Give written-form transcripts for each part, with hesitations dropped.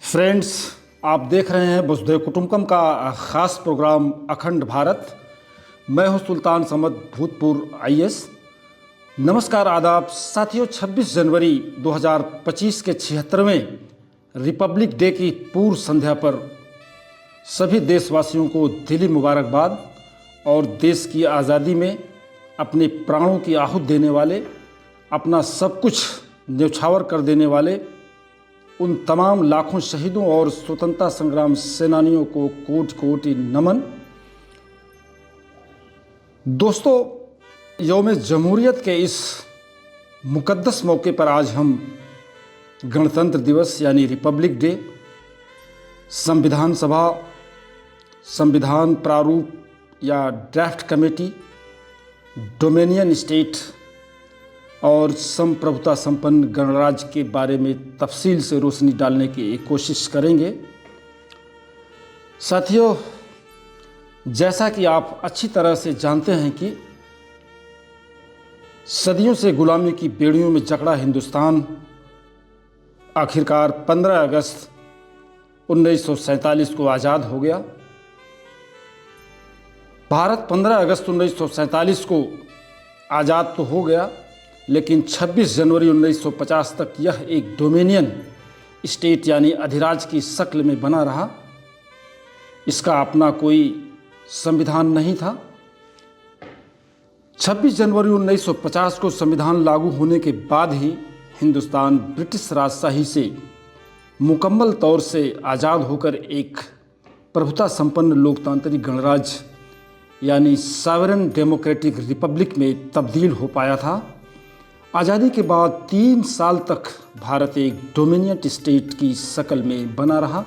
Friends, आप देख रहे हैं वसुधैव कुटुंबकम का ख़ास प्रोग्राम अखंड भारत। मैं हूं सुल्तान समद, भूतपूर्व आईएएस। नमस्कार, आदाब साथियों। 26 जनवरी 2025 के 76वें रिपब्लिक डे की पूर्व संध्या पर सभी देशवासियों को दिली मुबारकबाद और देश की आज़ादी में अपने प्राणों की आहूति देने वाले, अपना सब कुछ न्यौछावर कर देने वाले उन तमाम लाखों शहीदों और स्वतंत्रता संग्राम सेनानियों को कोटि कोटि नमन। दोस्तों, यौम जमहूरियत के इस मुकद्दस मौके पर आज हम गणतंत्र दिवस यानी रिपब्लिक डे, संविधान सभा, संविधान प्रारूप या ड्राफ्ट कमेटी, डोमिनियन स्टेट और संप्रभुता संपन्न गणराज्य के बारे में तफसील से रोशनी डालने की कोशिश करेंगे। साथियों, जैसा कि आप अच्छी तरह से जानते हैं कि सदियों से गुलामी की बेड़ियों में जकड़ा हिंदुस्तान आखिरकार 15 अगस्त 1947 को आज़ाद हो गया। भारत 15 अगस्त 1947 को आज़ाद तो हो गया, लेकिन 26 जनवरी 1950 तक यह एक डोमिनियन स्टेट यानी अधिराज्य की शक्ल में बना रहा। इसका अपना कोई संविधान नहीं था। 26 जनवरी 1950 को संविधान लागू होने के बाद ही हिंदुस्तान ब्रिटिश राजशाही से मुकम्मल तौर से आज़ाद होकर एक प्रभुता संपन्न लोकतांत्रिक गणराज्य यानी सॉवरेन डेमोक्रेटिक रिपब्लिक में तब्दील हो पाया था। आज़ादी के बाद 3 साल तक भारत एक डोमिनियन स्टेट की शक्ल में बना रहा।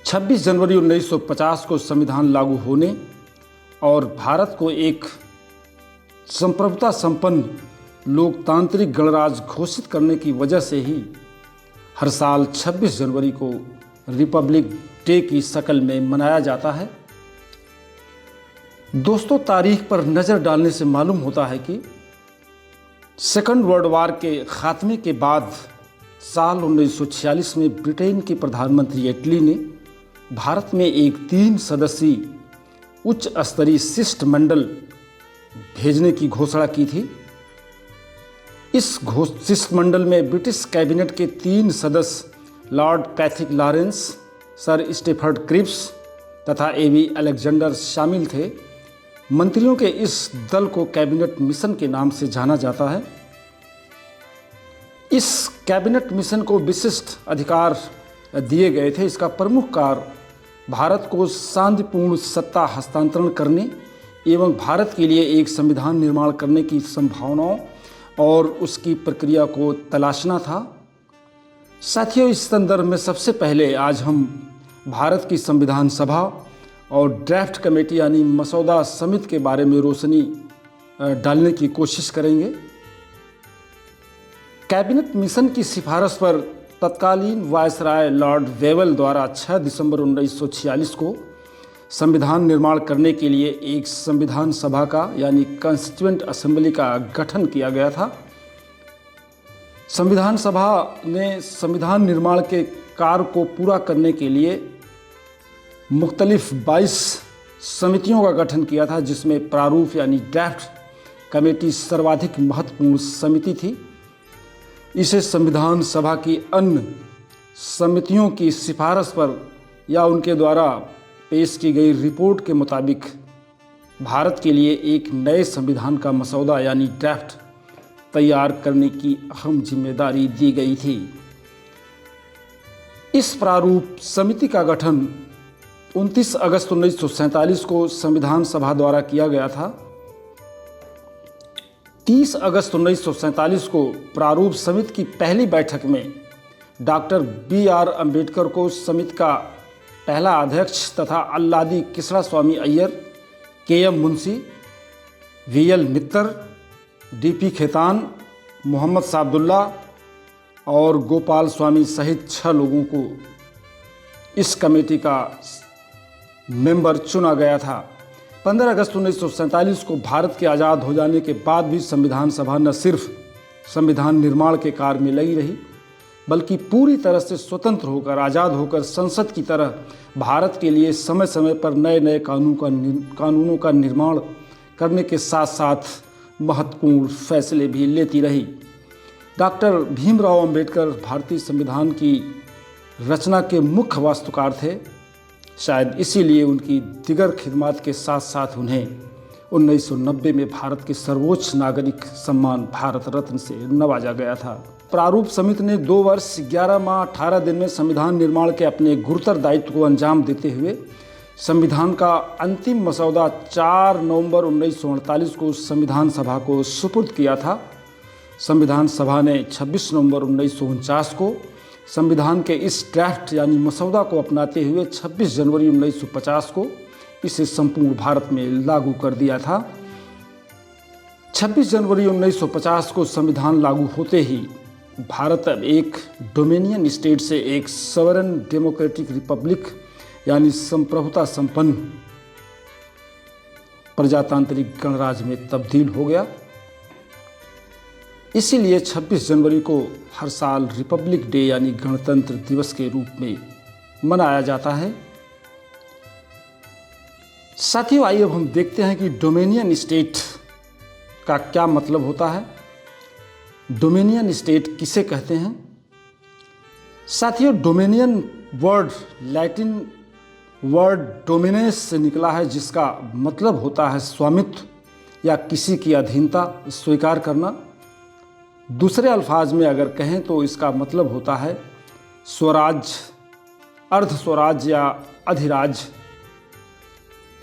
26 जनवरी 1950 को संविधान लागू होने और भारत को एक संप्रभुता संपन्न लोकतांत्रिक गणराज्य घोषित करने की वजह से ही हर साल 26 जनवरी को रिपब्लिक डे की शक्ल में मनाया जाता है। दोस्तों, तारीख पर नज़र डालने से मालूम होता है कि सेकंड वर्ल्ड वार के खात्मे के बाद साल 1946 में ब्रिटेन के प्रधानमंत्री एटली ने भारत में एक 3 सदस्यीय उच्च स्तरीय शिष्टमंडल भेजने की घोषणा की थी। इस शिष्टमंडल में ब्रिटिश कैबिनेट के 3 सदस्य Lord Pethick Lawrence, sir Stafford Cripps तथा एवी अलेक्जेंडर शामिल थे। मंत्रियों के इस दल को कैबिनेट मिशन के नाम से जाना जाता है। इस कैबिनेट मिशन को विशिष्ट अधिकार दिए गए थे। इसका प्रमुख कार्य भारत को शांतिपूर्ण सत्ता हस्तांतरण करने एवं भारत के लिए एक संविधान निर्माण करने की संभावनाओं और उसकी प्रक्रिया को तलाशना था। साथियों, इस संदर्भ में सबसे पहले आज हम भारत की संविधान सभा और ड्राफ्ट कमेटी यानी मसौदा समिति के बारे में रोशनी डालने की कोशिश करेंगे। कैबिनेट मिशन की सिफारिश पर तत्कालीन वायसराय लॉर्ड वेवल द्वारा 6 दिसंबर 1946 को संविधान निर्माण करने के लिए एक संविधान सभा का यानी कॉन्स्टिट्यूएंट असेंबली का गठन किया गया था। संविधान सभा ने संविधान निर्माण के कार्य को पूरा करने के लिए मुख्तलिफ 22 समितियों का गठन किया था, जिसमें प्रारूप यानी ड्राफ्ट कमेटी सर्वाधिक महत्वपूर्ण समिति थी। इसे संविधान सभा की अन्य समितियों की सिफारिश पर या उनके द्वारा पेश की गई रिपोर्ट के मुताबिक भारत के लिए एक नए संविधान का मसौदा यानी ड्राफ्ट तैयार करने की अहम जिम्मेदारी दी गई थी। इस प्रारूप समिति का गठन 29 अगस्त 1947 को संविधान सभा द्वारा किया गया था। 30 अगस्त 1947 को प्रारूप समिति की पहली बैठक में डॉक्टर BR अम्बेडकर को समिति का पहला अध्यक्ष तथा अल्लादी किसरा स्वामी अय्यर, KM मुंशी, VL मित्तर, DP खेतान, मोहम्मद साबदुल्ला और गोपाल स्वामी सहित 6 लोगों को इस कमेटी का मेंबर चुना गया था। 15 अगस्त 1947 को भारत के आज़ाद हो जाने के बाद भी संविधान सभा न सिर्फ संविधान निर्माण के कार्य में लगी रही, बल्कि पूरी तरह से स्वतंत्र होकर, आज़ाद होकर संसद की तरह भारत के लिए समय समय पर नए नए कानूनों का निर्माण करने के साथ साथ महत्वपूर्ण फैसले भी लेती रही। डॉक्टर भीमराव अंबेडकर भारतीय संविधान की रचना के मुख्य वास्तुकार थे। शायद इसीलिए उनकी दिगर खिदमत के साथ साथ उन्हें 1990 में भारत के सर्वोच्च नागरिक सम्मान भारत रत्न से नवाजा गया था। प्रारूप समिति ने 2 वर्ष 11 माह 18 दिन में संविधान निर्माण के अपने गुरुतर दायित्व को अंजाम देते हुए संविधान का अंतिम मसौदा 4 नवंबर 1948 को संविधान सभा को सुपुर्द किया था। संविधान सभा ने 26 नवंबर 1949 को संविधान के इस ड्राफ्ट यानी मसौदा को अपनाते हुए 26 जनवरी 1950 को इसे संपूर्ण भारत में लागू कर दिया था। 26 जनवरी 1950 को संविधान लागू होते ही भारत अब एक डोमिनियन स्टेट से एक सॉवरेन डेमोक्रेटिक रिपब्लिक यानी संप्रभुता संपन्न प्रजातांत्रिक गणराज्य में तब्दील हो गया। इसीलिए 26 जनवरी को हर साल रिपब्लिक डे यानी गणतंत्र दिवस के रूप में मनाया जाता है। साथियों, आइए अब हम देखते हैं कि डोमिनियन स्टेट का क्या मतलब होता है। डोमिनियन स्टेट किसे कहते हैं? साथियों, डोमिनियन वर्ड लैटिन वर्ड डोमिनेस से निकला है, जिसका मतलब होता है स्वामित्व या किसी की अधीनता स्वीकार करना। दूसरे अल्फाज में अगर कहें तो इसका मतलब होता है स्वराज, अर्ध स्वराज या अधिराज।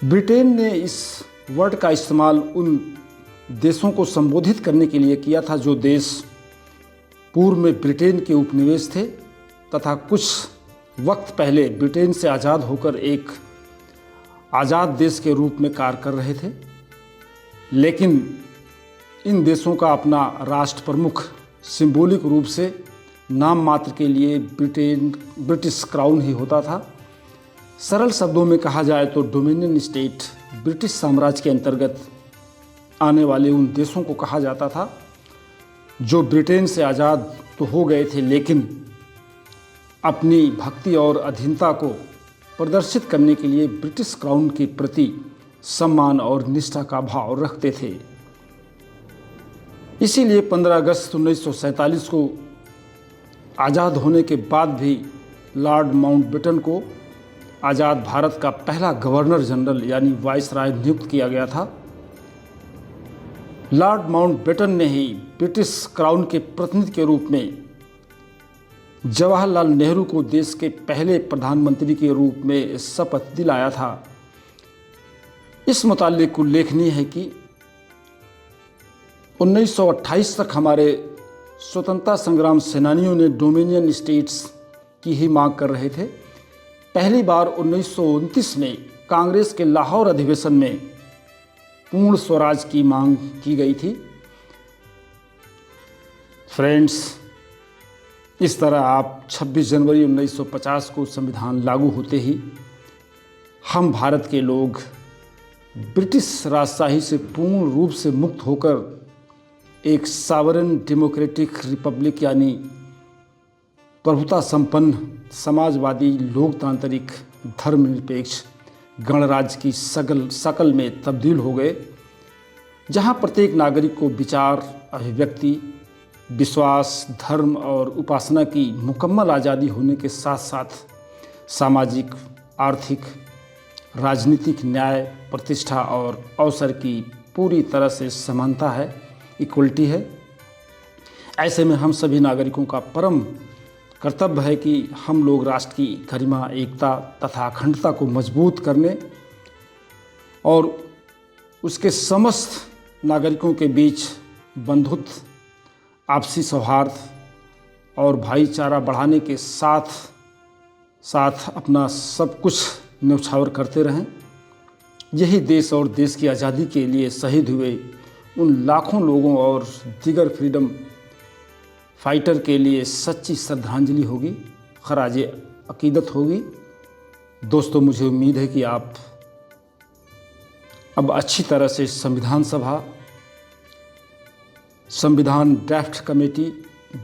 ब्रिटेन ने इस वर्ड का इस्तेमाल उन देशों को संबोधित करने के लिए किया था जो देश पूर्व में ब्रिटेन के उपनिवेश थे तथा कुछ वक्त पहले ब्रिटेन से आज़ाद होकर एक आज़ाद देश के रूप में कार्य कर रहे थे। लेकिन इन देशों का अपना राष्ट्र प्रमुख सिंबॉलिक रूप से नाम मात्र के लिए ब्रिटिश क्राउन ही होता था। सरल शब्दों में कहा जाए तो डोमिनियन स्टेट ब्रिटिश साम्राज्य के अंतर्गत आने वाले उन देशों को कहा जाता था जो ब्रिटेन से आज़ाद तो हो गए थे, लेकिन अपनी भक्ति और अधीनता को प्रदर्शित करने के लिए ब्रिटिश क्राउन के प्रति सम्मान और निष्ठा का भाव रखते थे। इसीलिए 15 अगस्त 1947 को आज़ाद होने के बाद भी लॉर्ड माउंटबेटन को आज़ाद भारत का पहला गवर्नर जनरल यानी वाइसराय नियुक्त किया गया था। लॉर्ड माउंटबेटन ने ही ब्रिटिश क्राउन के प्रतिनिधि के रूप में जवाहरलाल नेहरू को देश के पहले प्रधानमंत्री के रूप में शपथ दिलाया था। इस मुतालिक उल्लेखनीय है कि 1928 तक हमारे स्वतंत्रता संग्राम सेनानियों ने डोमिनियन स्टेट्स की ही मांग कर रहे थे। पहली बार 1929 में कांग्रेस के लाहौर अधिवेशन में पूर्ण स्वराज की मांग की गई थी। फ्रेंड्स, इस तरह आप 26 जनवरी 1950 को संविधान लागू होते ही हम भारत के लोग ब्रिटिश राजशाही से पूर्ण रूप से मुक्त होकर एक सॉवरेन डेमोक्रेटिक रिपब्लिक यानी प्रभुता संपन्न समाजवादी लोकतांत्रिक धर्मनिरपेक्ष गणराज्य की शकल में तब्दील हो गए, जहां प्रत्येक नागरिक को विचार, अभिव्यक्ति, विश्वास, धर्म और उपासना की मुकम्मल आज़ादी होने के साथ साथ सामाजिक, आर्थिक, राजनीतिक न्याय, प्रतिष्ठा और अवसर की पूरी तरह से समानता है, इक्वलिटी है। ऐसे में हम सभी नागरिकों का परम कर्तव्य है कि हम लोग राष्ट्र की गरिमा, एकता तथा अखंडता को मजबूत करने और उसके समस्त नागरिकों के बीच बंधुत्व, आपसी सौहार्द और भाईचारा बढ़ाने के साथ साथ अपना सब कुछ न्यौछावर करते रहें। यही देश और देश की आज़ादी के लिए शहीद हुए उन लाखों लोगों और दिगर फ्रीडम फाइटर के लिए सच्ची श्रद्धांजलि होगी, खराज अकीदत होगी। दोस्तों, मुझे उम्मीद है कि आप अब अच्छी तरह से संविधान सभा, संविधान ड्राफ्ट कमेटी,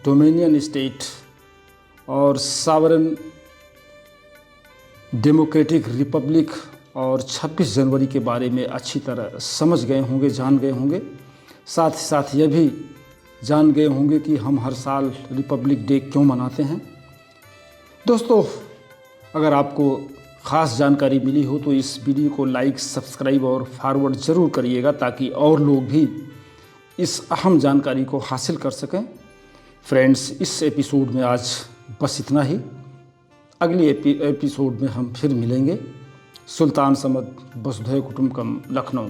डोमिनियन स्टेट और सावरन डेमोक्रेटिक रिपब्लिक और 26 जनवरी के बारे में अच्छी तरह समझ गए होंगे, जान गए होंगे। साथ ही साथ यह भी जान गए होंगे कि हम हर साल रिपब्लिक डे क्यों मनाते हैं। दोस्तों, अगर आपको ख़ास जानकारी मिली हो तो इस वीडियो को लाइक, सब्सक्राइब और फॉरवर्ड ज़रूर करिएगा ताकि और लोग भी इस अहम जानकारी को हासिल कर सकें। फ्रेंड्स, इस एपिसोड में आज बस इतना ही। अगली एपिसोड में हम फिर मिलेंगे। सुल्तान समद, वसुधैव कुटुंबकम, लखनऊ।